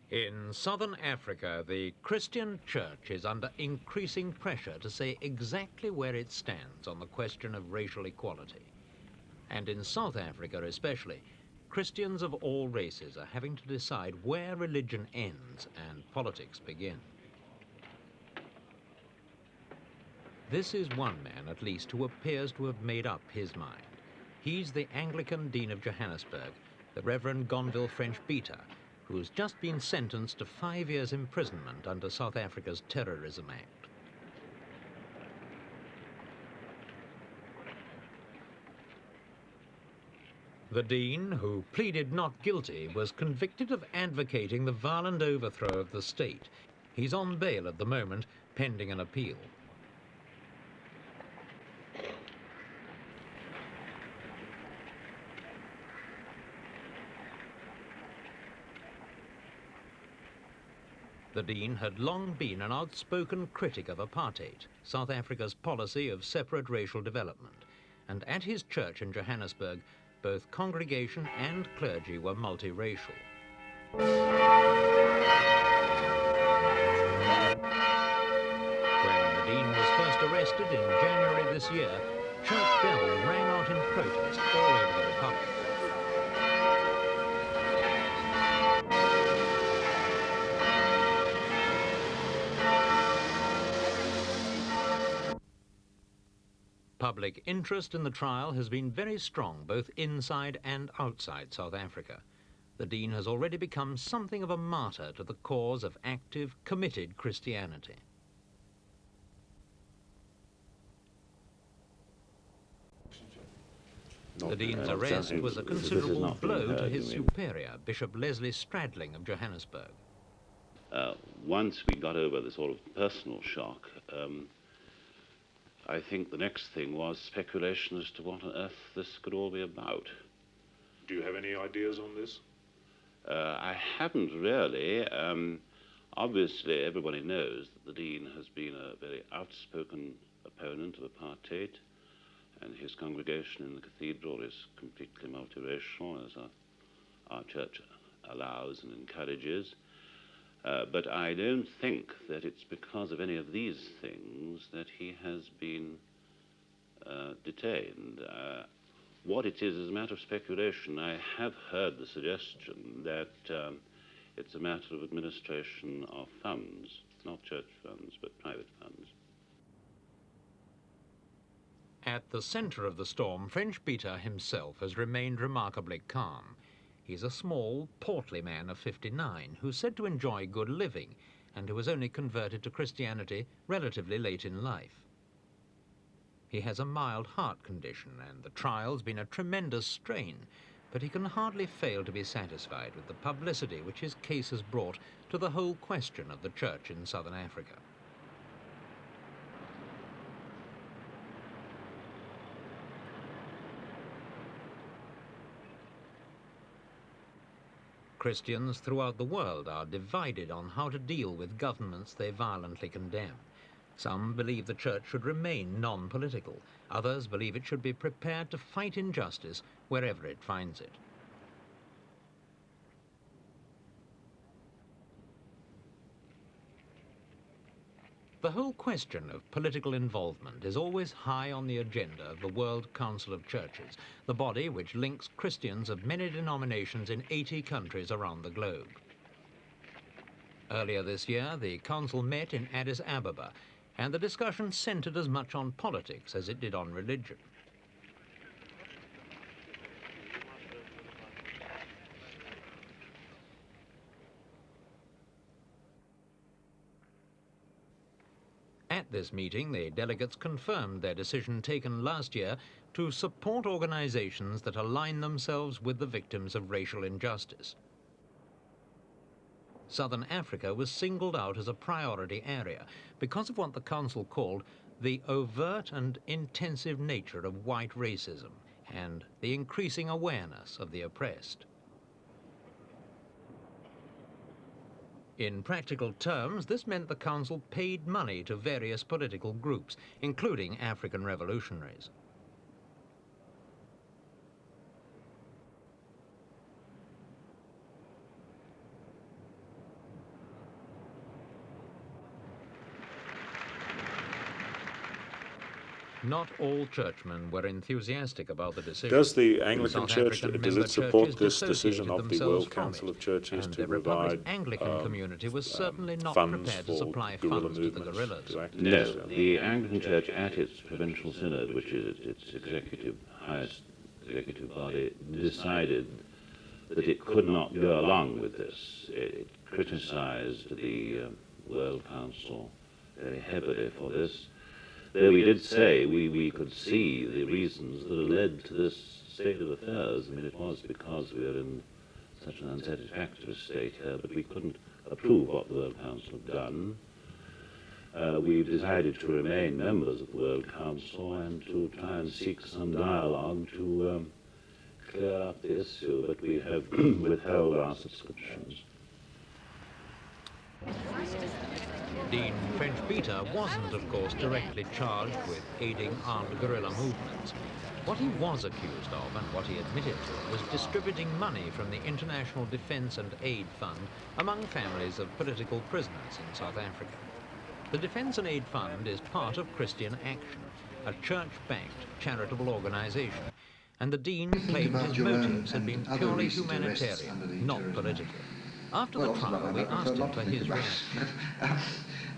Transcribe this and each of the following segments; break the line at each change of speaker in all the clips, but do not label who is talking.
In southern Africa, the Christian church is under increasing pressure to say exactly where it stands on the question of racial equality. And in South Africa especially, Christians of all races are having to decide where religion ends and politics begin. This is one man, at least, who appears to have made up his mind. He's the Anglican Dean of Johannesburg, the Reverend Gonville French-Beytagh, who's just been sentenced to 5 years imprisonment under South Africa's Terrorism Act. The Dean, who pleaded not guilty, was convicted of advocating the violent overthrow of the state. He's on bail at the moment, pending an appeal. The Dean had long been an outspoken critic of apartheid, South Africa's policy of separate racial development, and at his church in Johannesburg, both congregation and clergy were multiracial. When the Dean was first arrested in January this year, church bells rang out in protest all over the Republic. Public interest in the trial has been very strong, both inside and outside South Africa. The Dean has already become something of a martyr to the cause of active, committed Christianity. The Dean's arrest was a considerable blow to his superior, Bishop Leslie Stradling of Johannesburg.
Once we got over the sort of personal shock, I think the next thing was speculation as to what on earth this could all be about.
Do you have any ideas on this?
I haven't really. Obviously, everybody knows that the Dean has been a very outspoken opponent of apartheid, and his congregation in the cathedral is completely multiracial, as our church allows and encourages. But I don't think that it's because of any of these things that he has been detained. What it is a matter of speculation. I have heard the suggestion that it's a matter of administration of funds, not church funds, but private funds.
At the centre of the storm, French-Beytagh himself has remained remarkably calm. He's a small, portly man of 59 who's said to enjoy good living and who was only converted to Christianity relatively late in life. He has a mild heart condition and the trial's been a tremendous strain, but he can hardly fail to be satisfied with the publicity which his case has brought to the whole question of the church in southern Africa. Christians throughout the world are divided on how to deal with governments they violently condemn. Some believe the church should remain non-political. Others believe it should be prepared to fight injustice wherever it finds it. The whole question of political involvement is always high on the agenda of the World Council of Churches, the body which links Christians of many denominations in 80 countries around the globe. Earlier this year, the council met in Addis Ababa, and the discussion centered as much on politics as it did on religion. At this meeting, the delegates confirmed their decision taken last year to support organizations that align themselves with the victims of racial injustice. Southern Africa was singled out as a priority area because of what the council called the overt and intensive nature of white racism and the increasing awareness of the oppressed. In practical terms, this meant the council paid money to various political groups, including African revolutionaries. Not all churchmen were enthusiastic about the decision.
Does the Anglican
South
Church,
African
does
member
it support
churches
this decision
dissociated
of the
themselves
World
from
Council
it,
of Churches
and
to
the Republic's
provide
Anglican community was certainly not
funds
prepared to
for
supply
guerrilla
funds to the
movements,
guerrillas.
to activists?
No, the Anglican Church at its provincial synod, which is its highest executive body, decided that it could not go along with this. It criticized the World Council very heavily for this. Though we did say we could see the reasons that had led to this state of affairs. I mean, it was because we were in such an unsatisfactory state here, but we couldn't approve what the World Council had done. We've decided to remain members of the World Council and to try and seek some dialogue to clear up the issue, but we have withheld our subscriptions.
Dean French-Beytagh wasn't, of course, directly charged with aiding armed guerrilla movements. What he was accused of, and what he admitted to, was distributing money from the International Defence and Aid Fund among families of political prisoners in South Africa. The Defence and Aid Fund is part of Christian Action, a church-backed charitable organisation, and the Dean claimed his motives had been purely humanitarian, not political. After the trial, we asked him for his reaction.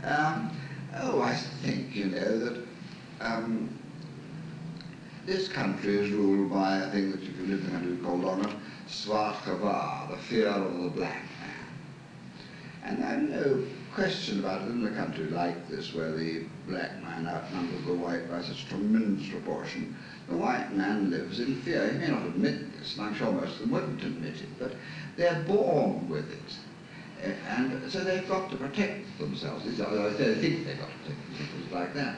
I think, that this country is ruled by a thing that, if you live in a country called honor, swart-gevaar, the fear of the black man. And I have no question about it in a country like this, where the black man outnumbers the white by such tremendous proportion. The white man lives in fear. He may not admit this, and I'm sure most of them wouldn't admit it, but they're born with it. And so they've got to protect themselves. They think they've got to protect themselves like that.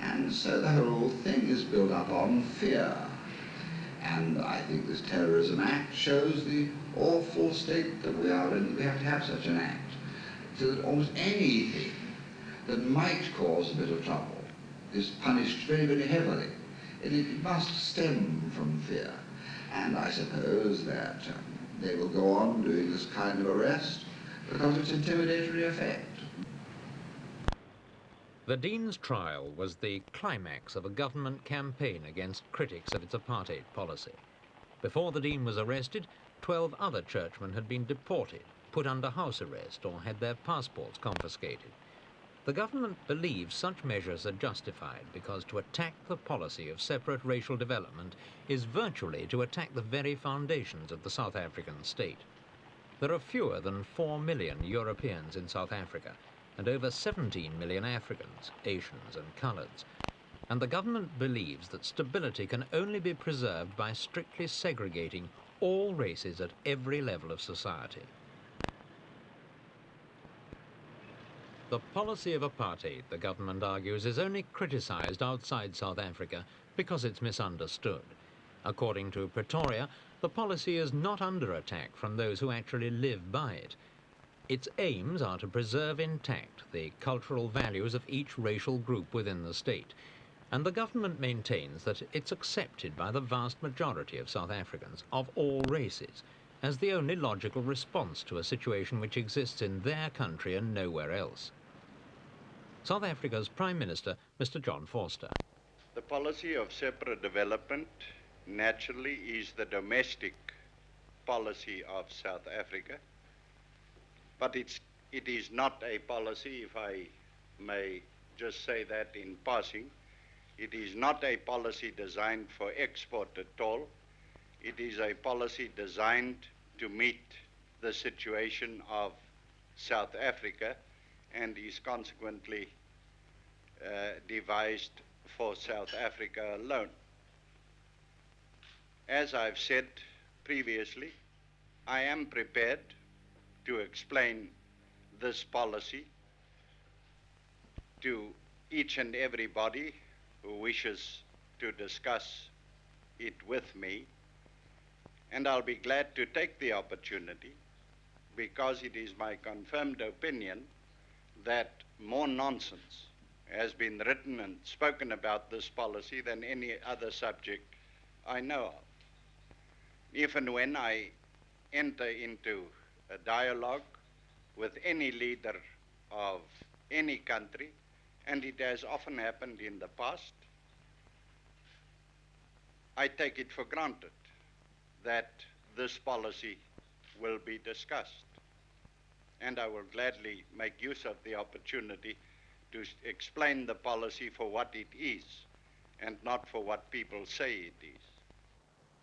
And so the whole thing is built up on fear. And I think this Terrorism Act shows the awful state that we are in. We have to have such an act, so that almost anything that might cause a bit of trouble is punished very, very heavily. And it must stem from fear. And I suppose that they will go on doing this kind of arrest because of its intimidatory effect.
The Dean's trial was the climax of a government campaign against critics of its apartheid policy. Before the Dean was arrested, 12 other churchmen had been deported, put under house arrest, or had their passports confiscated. The government believes such measures are justified because to attack the policy of separate racial development is virtually to attack the very foundations of the South African state. There are fewer than 4 million Europeans in South Africa, and over 17 million Africans, Asians and coloureds. And the government believes that stability can only be preserved by strictly segregating all races at every level of society. The policy of apartheid, the government argues, is only criticised outside South Africa because it's misunderstood. According to Pretoria, the policy is not under attack from those who actually live by it. Its aims are to preserve intact the cultural values of each racial group within the state, and the government maintains that it's accepted by the vast majority of South Africans of all races as the only logical response to a situation which exists in their country and nowhere else. South Africa's Prime Minister, Mr. John Vorster.
The policy of separate development naturally is the domestic policy of South Africa, but it is not a policy, if I may just say that in passing, it is not a policy designed for export at all. It is a policy designed to meet the situation of South Africa and is consequently devised for South Africa alone. As I've said previously, I am prepared to explain this policy to each and everybody who wishes to discuss it with me, and I'll be glad to take the opportunity because it is my confirmed opinion that more nonsense has been written and spoken about this policy than any other subject I know of. If and when I enter into a dialogue with any leader of any country, and it has often happened in the past, I take it for granted that this policy will be discussed, and I will gladly make use of the opportunity to explain the policy for what it is and not for what people say it is.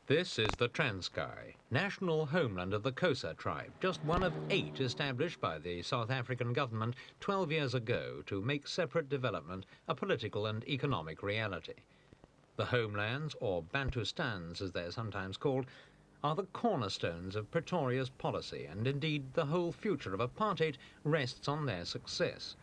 This is the Transkei, national homeland of the Xhosa tribe, just one of 8 established by the South African government 12 years ago to make separate development a political and economic reality. The homelands, or Bantustans as they're sometimes called, are the cornerstones of Pretoria's policy, and indeed the whole future of apartheid rests on their success.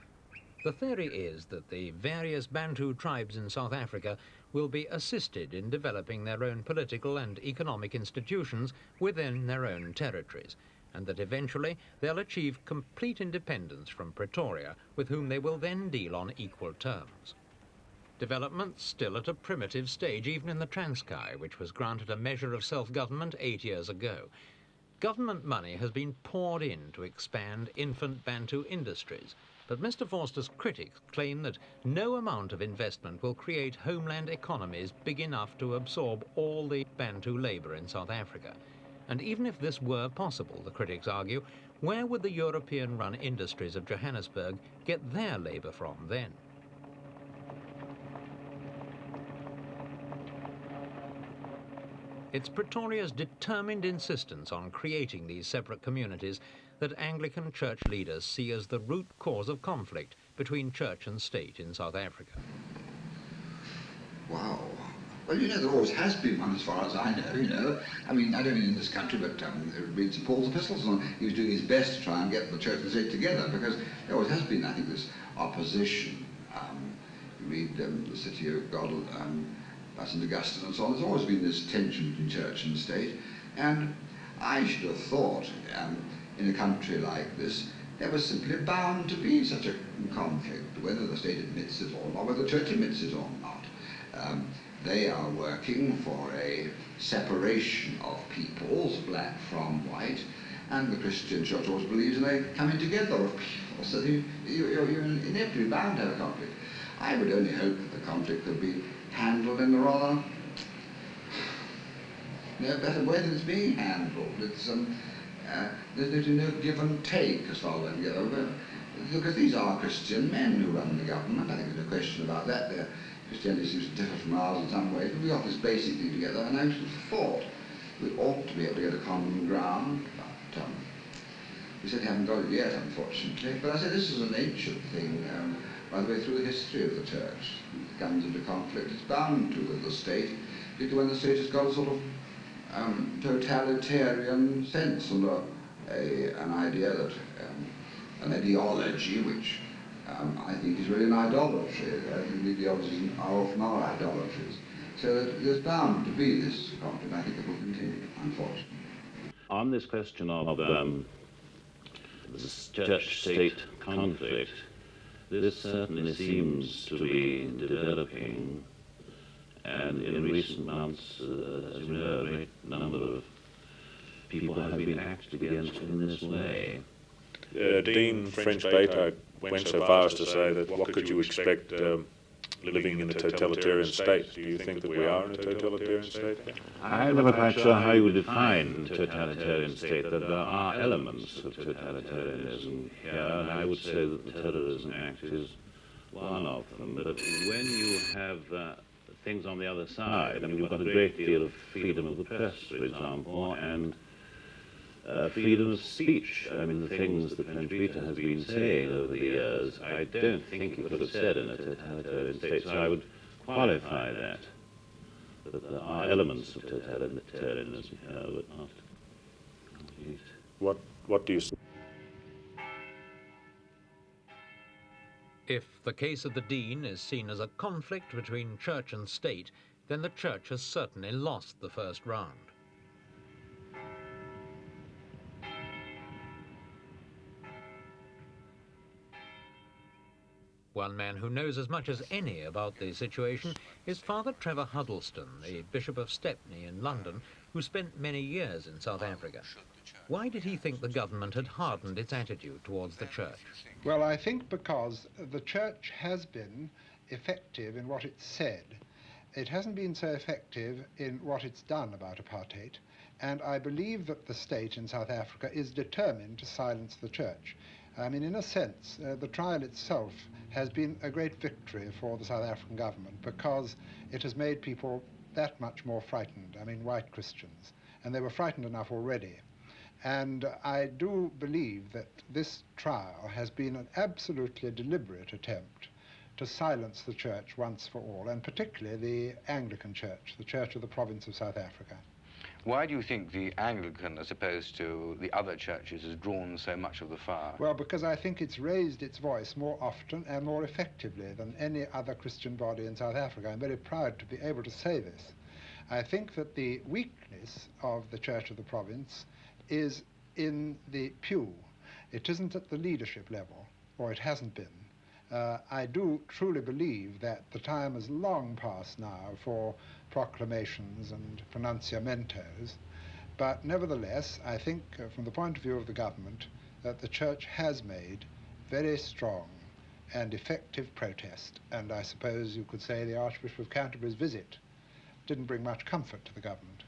The theory is that the various Bantu tribes in South Africa will be assisted in developing their own political and economic institutions within their own territories, and that eventually they'll achieve complete independence from Pretoria, with whom they will then deal on equal terms. Development's still at a primitive stage, even in the Transkei, which was granted a measure of self-government 8 years ago. Government money has been poured in to expand infant Bantu industries, but Mr. Forster's critics claim that no amount of investment will create homeland economies big enough to absorb all the Bantu labour in South Africa. And even if this were possible, the critics argue, where would the European-run industries of Johannesburg get their labour from then? It's Pretoria's determined insistence on creating these separate communities that Anglican church leaders see as the root cause of conflict between church and state in South Africa.
Wow. Well, you know, there always has been one, as far as I know, you know. I mean, I don't mean in this country, but read St. Paul's epistles, and he was doing his best to try and get the church and state together, because there always has been, I think, this opposition. You read the City of God, by St. Augustine and so on, there's always been this tension between church and state, and I should have thought in a country like this there was simply bound to be such a conflict, whether the state admits it or not, whether the church admits it or not. They are working for a separation of peoples, black from white, and the Christian church always believes in a coming together of people, so you're inevitably bound to have a conflict. I would only hope that the conflict could be handled in a rather better way than it's being handled. It's there's no give and take as far as I can go. Because these are Christian men who run the government. I think there's no question about that. Their Christianity seems to differ from ours in some ways, but we got this basic thing together, and I should have thought we ought to be able to get a common ground. But we certainly haven't got it yet, unfortunately. But I say this is an ancient thing. By the way, through the history of the church, it comes into conflict. It's bound to with the state, particularly when the state has got a sort of totalitarian sense and an idea that, an ideology which I think is really an idolatry. I think the ideologies are often our idolatries. So that there's bound to be this conflict. I think it will continue, unfortunately.
On this question of the church-state conflict, this certainly seems to be developing, and in recent months, as you know, a great number of people have been acted against in this way.
Dean French-Beytagh went so far as to say that what could you expect living in a totalitarian state? Do you think that we are in a totalitarian state?
I'm never quite sure how you define totalitarian state. That there are elements of totalitarianism here, and I would say that the Terrorism Act is one of them. But when you have things on the other side, I mean, you've got a great deal of freedom of the press, for example, and freedom of speech. I mean, the things that French-Beytagh has been saying over the years, I don't think he could have said in a totalitarian state, so I would qualify that there are elements of totalitarianism here, but not complete.
What do you say?
If the case of the Dean is seen as a conflict between church and state, then the church has certainly lost the first round. One man who knows as much as any about the situation is Father Trevor Huddleston, the Bishop of Stepney in London, who spent many years in South Africa. Why did he think the government had hardened its attitude towards the church?
Well, I think because the church has been effective in what it said. it hasn't been so effective in what it's done about apartheid, and I believe that the state in South Africa is determined to silence the church. I mean, in a sense, the trial itself has been a great victory for the South African government because it has made people that much more frightened, I mean, white Christians, and they were frightened enough already. And I do believe that this trial has been an absolutely deliberate attempt to silence the church once for all, and particularly the Anglican Church, the Church of the Province of South Africa.
Why do you think the Anglican, as opposed to the other churches, has drawn so much of the fire?
Well, because I think it's raised its voice more often and more effectively than any other Christian body in South Africa. I'm very proud to be able to say this. I think that the weakness of the Church of the Province is in the pew. It isn't at the leadership level, or it hasn't been. I do truly believe that the time has long passed now for proclamations and pronunciamentos, but nevertheless, I think from the point of view of the government that the church has made very strong and effective protest, and I suppose you could say the Archbishop of Canterbury's visit didn't bring much comfort to the government.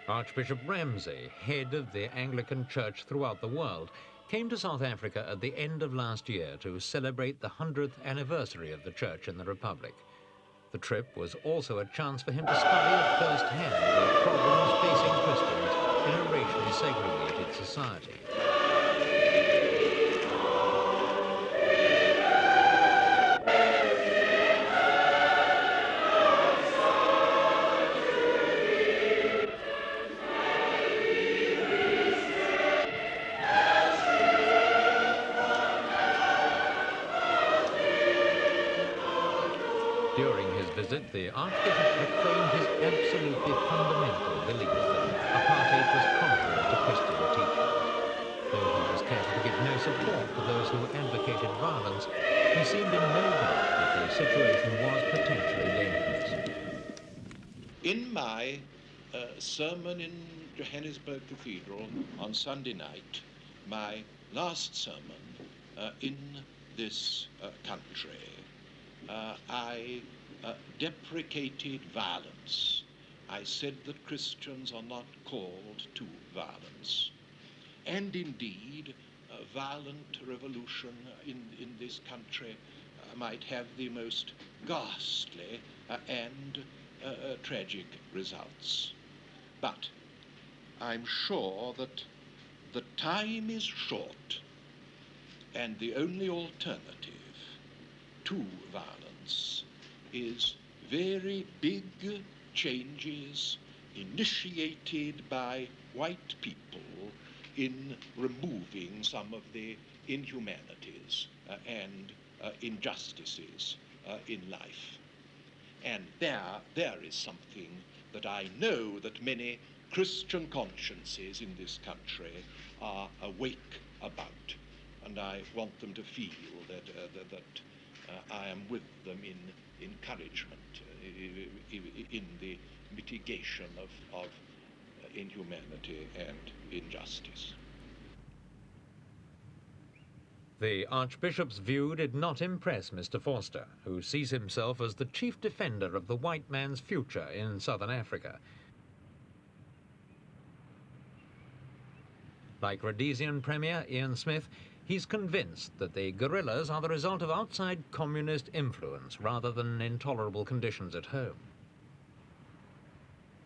Archbishop Ramsay, head of the Anglican Church throughout the world, came to South Africa at the end of last year to celebrate the 100th anniversary of the church in the Republic. The trip was also a chance for him to study at first hand the problems facing Christians in a racially segregated society. During his visit, the Archbishop proclaimed his absolutely fundamental belief that apartheid was contrary to Christian teaching. Though he was careful to give no support to those who advocated violence, he seemed in no doubt that the situation was potentially dangerous.
In my sermon in Johannesburg Cathedral on Sunday night, my last sermon in this country, I deprecated violence. I said that Christians are not called to violence. And indeed, violent revolution in this country might have the most ghastly and tragic results. But I'm sure that the time is short, and the only alternative to violence is very big changes initiated by white people in removing some of the inhumanities and injustices in life. And there is something that I know that many Christian consciences in this country are awake about, and I want them to feel that I am with them in encouragement, in the mitigation of inhumanity and injustice.
The Archbishop's view did not impress Mr. Forster, who sees himself as the chief defender of the white man's future in Southern Africa. Like Rhodesian Premier Ian Smith, he's convinced that the guerrillas are the result of outside communist influence rather than intolerable conditions at home.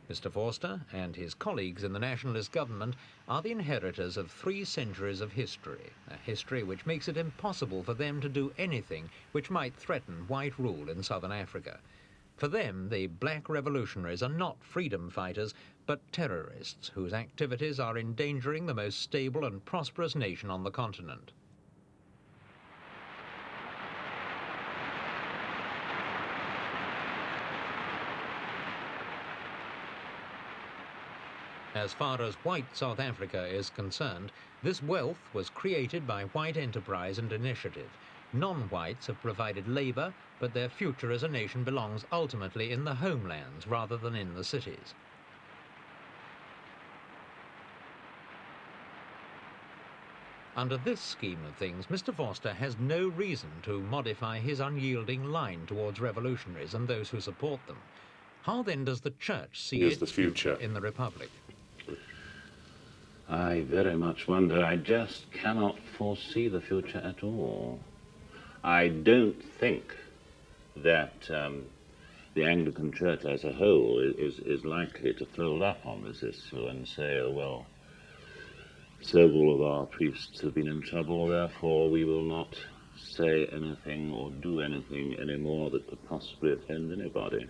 Mr. Forster and his colleagues in the nationalist government are the inheritors of 3 centuries of history, a history which makes it impossible for them to do anything which might threaten white rule in Southern Africa. For them, the black revolutionaries are not freedom fighters, but terrorists whose activities are endangering the most stable and prosperous nation on the continent. As far as white South Africa is concerned, this wealth was created by white enterprise and initiative. Non-whites have provided labor, but their future as a nation belongs ultimately in the homelands rather than in the cities. Under this scheme of things, Mr. Forster has no reason to modify his unyielding line towards revolutionaries and those who support them. How then does the Church see its future in the Republic?
I very much wonder. I just cannot foresee the future at all. I don't think that the Anglican Church as a whole is likely to fold up on this issue and say, oh, well, several of our priests have been in trouble, therefore we will not say anything or do anything anymore that could possibly offend anybody.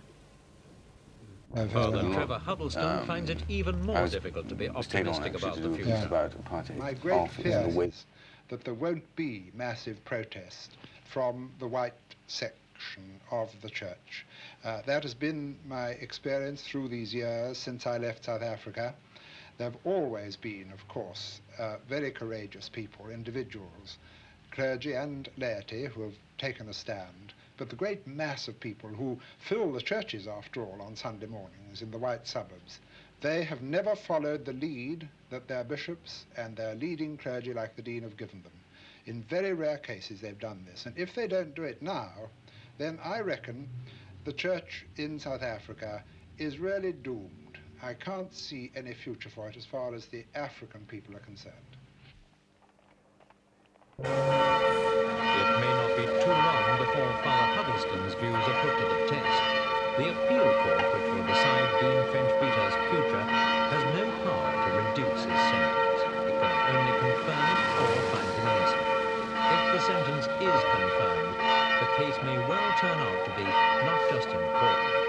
Father Trevor Huddleston finds it even more difficult to be optimistic about the future.
My great fear is that there won't be massive protest from the white section of the Church. That has been my experience through these years since I left South Africa. There have always been, of course, very courageous people, individuals, clergy and laity, who have taken a stand. But the great mass of people who fill the churches, after all, on Sunday mornings in the white suburbs, they have never followed the lead that their bishops and their leading clergy, like the Dean, have given them. In very rare cases they've done this. And if they don't do it now, then I reckon the church in South Africa is really doomed. I can't see any future for it as far as the African people are concerned.
It may not be too long before Father Huddleston's views are put to the test. The appeal court, which will decide Dean French-Beytagh's future, has no power to reduce his sentence. It can only confirm it or find him innocent. If the sentence is confirmed, the case may well turn out to be not just important,